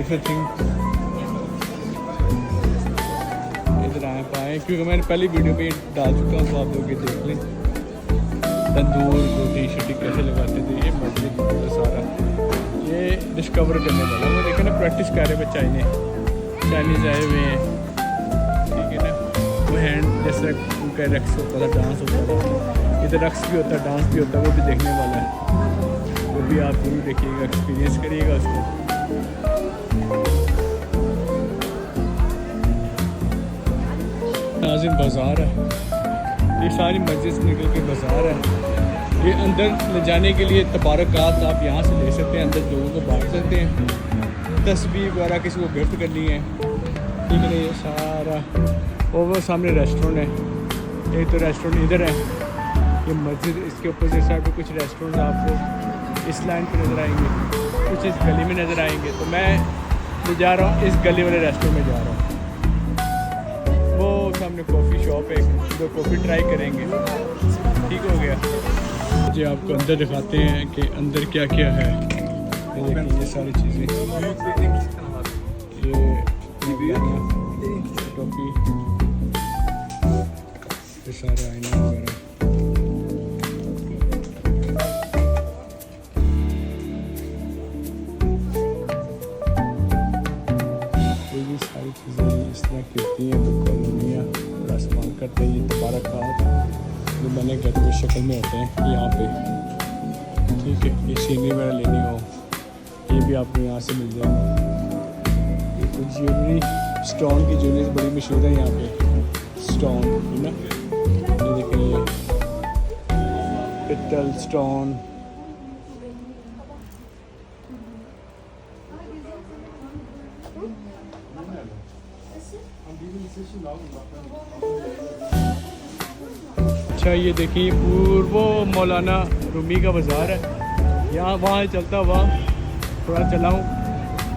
Different thing. इधर आए पाए क्योंकि मैंने पहली वीडियो में डाल चुका हूँ, तो आप लोग ये देख लें। तंदूर रोटी शटी कैसे लगाते थे, ये मस्जिद सारा ये डिस्कवर करने वाला। वो देखे ना प्रैक्टिस कर रहे बच्चे चाइनीज़ आए हुए हैं, ठीक है ना। वो हैंड जैसे उनका रक्स होता था, डांस होता था, इधर रक्स भी होता है, डांस भी होता है, वो भी देखने वाला है। वो भी आप जरूर देखिएगा, एक्सपीरियंस करिएगा उसको। नाज़िम बाज़ार है, ये सारी मस्जिद से निकल के बाज़ार है। ये अंदर ले जाने के लिए तबारकात आप यहाँ से ले सकते हैं, अंदर लोगों को बांट सकते हैं, तस्वीर वगैरह किसी को गिफ्ट करनी है, ठीक है। ये सारा और वो सामने रेस्टोरेंट है, एक तो रेस्टोरेंट इधर है, ये मस्जिद इसके अपोजिट साइड पे कुछ रेस्टोरेंट आपको इस लाइन पे नज़र आएंगे, कुछ इस गली में नज़र आएंगे। तो मैं जा रहा हूँ इस गली वाले रेस्टोरेंट में जा रहा हूँ। वो सामने कॉफ़ी शॉप है, जो कॉफ़ी ट्राई करेंगे, ठीक हो गया जी। आपको अंदर दिखाते हैं कि अंदर क्या क्या है। ये देखिए ये सारी चीज़ें, ये टॉफ़ी, ये सारे आईना वगैरह। ये भी सारी चीज़ें इस तरह गिरती हैं तो कॉलोनियाँ आसमान करते हैं। ये तबारकात जो बने घर की शक्ल में होते हैं यहाँ पे, ठीक है। ये सीनरी वगैरह लेनी हो, ये भी आपको यहाँ से मिल जाएगी। ये कुछ ज्वेलरी, स्टोन की ज्वेलरी बड़ी मशहूर है यहाँ पे, स्टोन है ना। ये देखिए ये पित्तल स्टोन, अच्छा। ये देखिए पूर्व मौलाना रूमी का बाज़ार है, यहाँ वहाँ चलता हुआ थोड़ा चलाऊँ,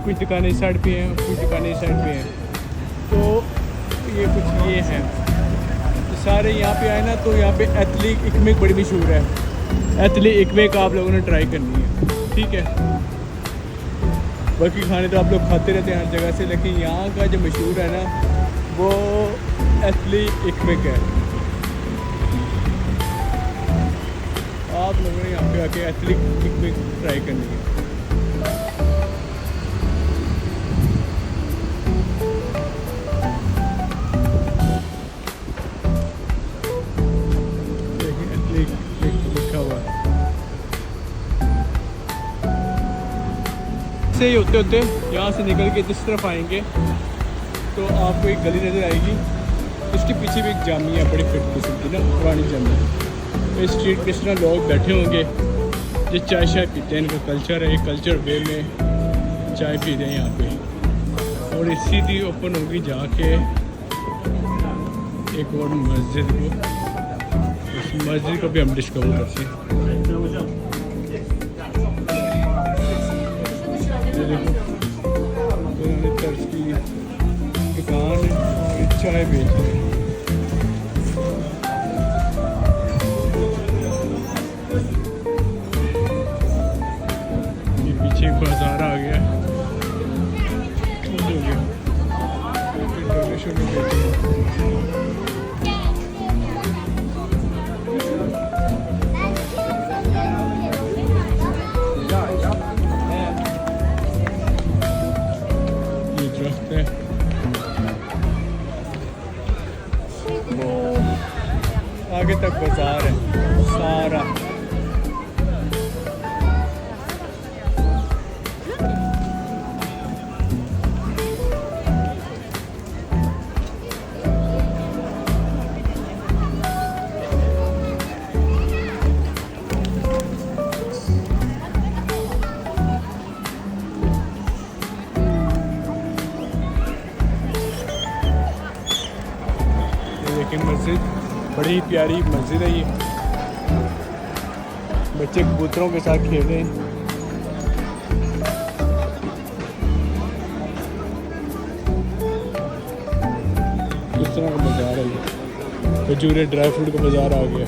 कुछ दुकानें इस साइड पे हैं, कुछ दुकानें इस साइड पे हैं। तो ये कुछ ये हैं, तो सारे यहाँ पे आए ना, तो यहाँ पे एथलिक इकमेक बड़ी मशहूर है। एथलिक इकमेक आप लोगों ने ट्राई करनी है, ठीक है। बाकी खाने तो आप लोग खाते रहते हैं हर जगह से, लेकिन यहाँ का जो मशहूर है ना वो एथलिक इकमेक है। आप लोगों ने यहाँ पे आके एथलिक इकमेक ट्राई करनी है। से ही होते होते यहाँ से निकल के जिस तरफ आएंगे तो आपको एक गली नज़र आएगी, उसके पीछे भी एक जामिया है, बड़ी फिट किस्म की ना पुरानी जामिया। इस स्ट्रीट पे इस तरह लोग बैठे होंगे जो चाय शाय पीते हैं, इनका कल्चर है, कल्चर वे में चाय पीते हैं यहाँ पे। और इसी दी ओपन होगी जाके एक और मस्जिद को, उस मस्जिद को भी हम डिस्कवर करते हैं। तर्ज की दुकान है, चाय बेच रहे हैं। ये पीछे बाजार आ गया, आगे तक बाजार है सारा। देखिए मस्जिद, बड़ी प्यारी मस्जिद है ये। बच्चे कबूतरों के साथ खेल रहे हैं। इस तरह का बाजार है ये, खजूरे ड्राई फ्रूट का बाजार आ गया।